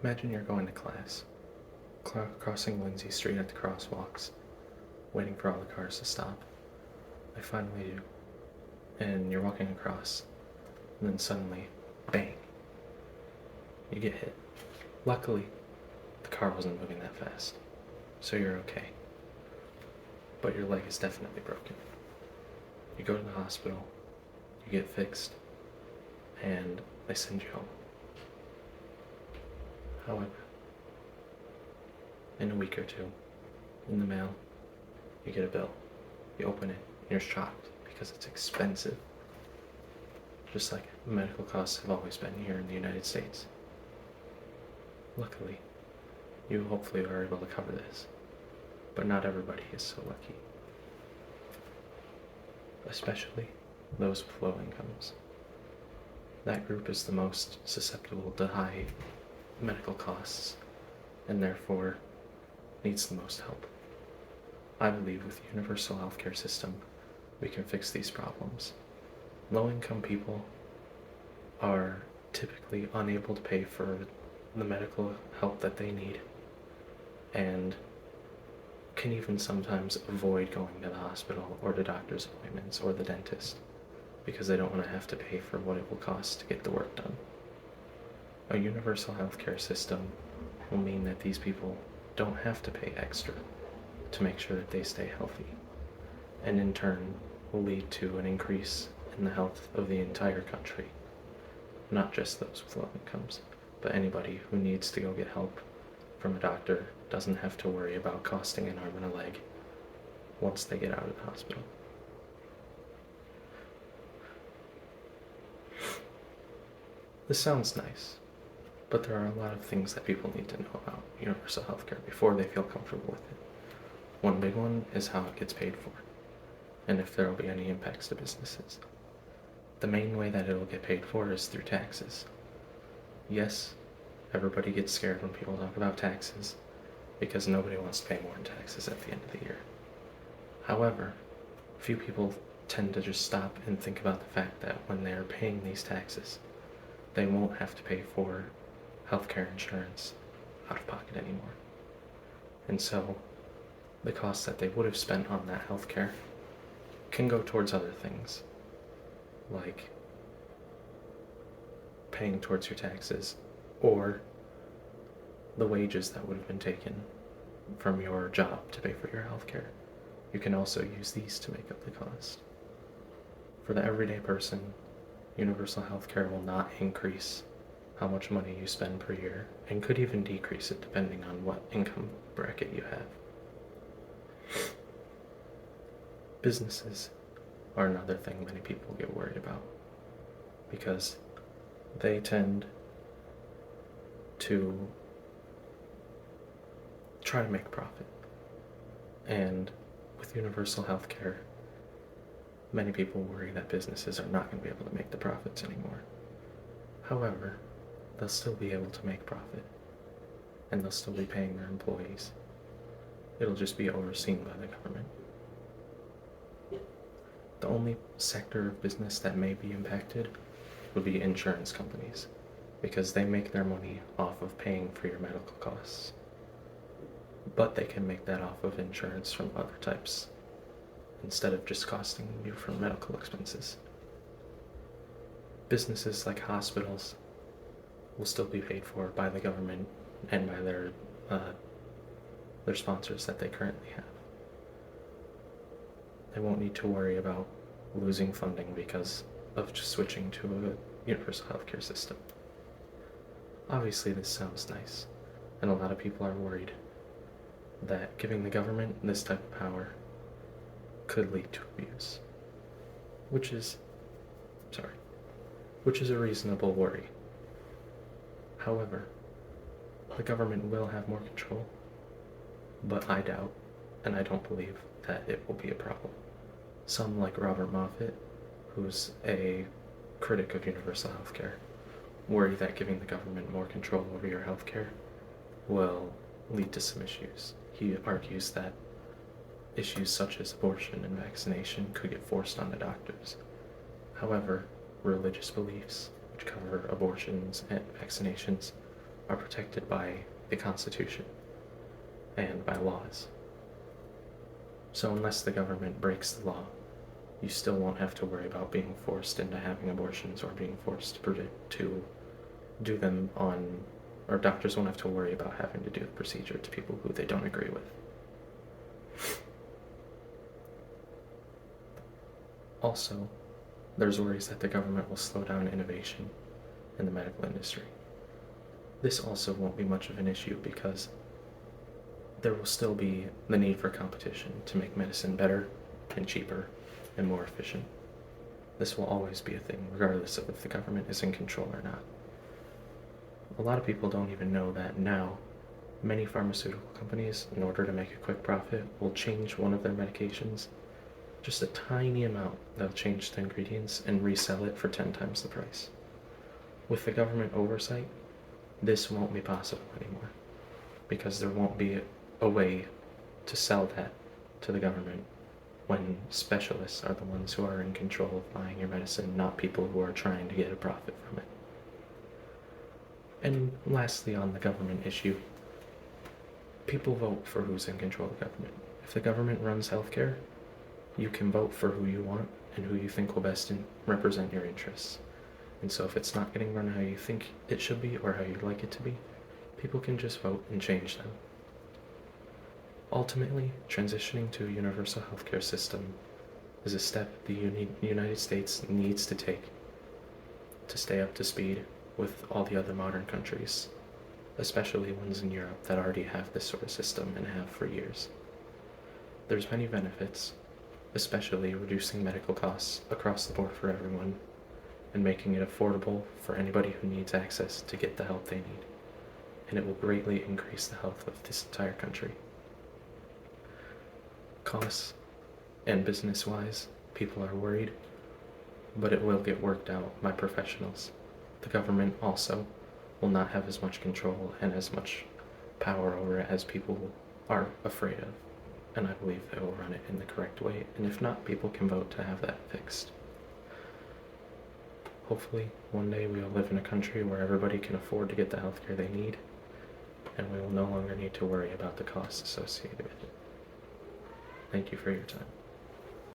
Imagine you're going to class, crossing Lindsay Street at the crosswalks, waiting for all the cars to stop. They finally do. And you're walking across, and then suddenly, bang, you get hit. Luckily, the car wasn't moving that fast, so you're okay. But your leg is definitely broken. You go to the hospital, you get fixed, and they send you home. However, in a week or two, in the mail, you get a bill. You open it, and you're shocked because it's expensive. Just like medical costs have always been here in the United States. Luckily, you hopefully are able to cover this, but not everybody is so lucky. Especially those with low incomes. That group is the most susceptible to high medical costs, and therefore needs the most help. I believe with the universal healthcare system, we can fix these problems. Low-income people are typically unable to pay for the medical help that they need, and can even sometimes avoid going to the hospital or to doctor's appointments or the dentist because they don't want to have to pay for what it will cost to get the work done. A universal healthcare system will mean that these people don't have to pay extra to make sure that they stay healthy, and in turn will lead to an increase in the health of the entire country, not just those with low incomes, but anybody who needs to go get help from a doctor doesn't have to worry about costing an arm and a leg once they get out of the hospital. This sounds nice, but there are a lot of things that people need to know about universal healthcare before they feel comfortable with it. One big one is how it gets paid for, and if there will be any impacts to businesses. The main way that it will get paid for is through taxes. Yes, everybody gets scared when people talk about taxes, because nobody wants to pay more in taxes at the end of the year. However, few people tend to just stop and think about the fact that when they are paying these taxes, they won't have to pay for healthcare insurance out of pocket anymore. And so, the costs that they would have spent on that healthcare can go towards other things, like paying towards your taxes, or the wages that would have been taken from your job to pay for your healthcare. You can also use these to make up the cost. For the everyday person, universal healthcare will not increase how much money you spend per year, and could even decrease it depending on what income bracket you have. Businesses are another thing many people get worried about, because they tend to try to make profit. And with universal healthcare, many people worry that businesses are not going to be able to make the profits anymore. However, they'll still be able to make profit, and they'll still be paying their employees. It'll just be overseen by the government. The only sector of business that may be impacted would be insurance companies, because they make their money off of paying for your medical costs. But they can make that off of insurance from other types, instead of just costing you for medical expenses. Businesses like hospitals will still be paid for by the government and by their sponsors that they currently have. They won't need to worry about losing funding because of just switching to a universal healthcare system. Obviously, this sounds nice, and a lot of people are worried that giving the government this type of power could lead to abuse, which is a reasonable worry. However, the government will have more control, but I doubt, and I don't believe that it will be a problem. Some, like Robert Moffat, who's a critic of universal healthcare, worry that giving the government more control over your healthcare will lead to some issues. He argues that issues such as abortion and vaccination could get forced onto doctors. However, religious beliefs, which cover abortions and vaccinations, are protected by the Constitution and by laws. So unless the government breaks the law, you still won't have to worry about being forced into having abortions or being forced to do them on, or doctors won't have to worry about having to do the procedure to people who they don't agree with. Also, there's worries that the government will slow down innovation in the medical industry. This also won't be much of an issue because there will still be the need for competition to make medicine better and cheaper and more efficient. This will always be a thing, regardless of if the government is in control or not. A lot of people don't even know that now many pharmaceutical companies, in order to make a quick profit, will change one of their medications just a tiny amount. They'll change the ingredients and resell it for 10 times the price. With the government oversight, this won't be possible anymore because there won't be a way to sell that to the government when specialists are the ones who are in control of buying your medicine, not people who are trying to get a profit from it. And lastly, on the government issue, people vote for who's in control of the government. If the government runs healthcare, you can vote for who you want and who you think will best represent your interests. And so if it's not getting run how you think it should be or how you'd like it to be, people can just vote and change them. Ultimately, transitioning to a universal healthcare system is a step the United States needs to take to stay up to speed with all the other modern countries, especially ones in Europe that already have this sort of system and have for years. There's many benefits, especially reducing medical costs across the board for everyone and making it affordable for anybody who needs access to get the help they need. And it will greatly increase the health of this entire country. Costs and business-wise, people are worried, but it will get worked out by professionals. The government also will not have as much control and as much power over it as people are afraid of. And I believe they will run it in the correct way, and if not, people can vote to have that fixed. Hopefully, one day we will live in a country where everybody can afford to get the healthcare they need, and we will no longer need to worry about the costs associated with it. Thank you for your time.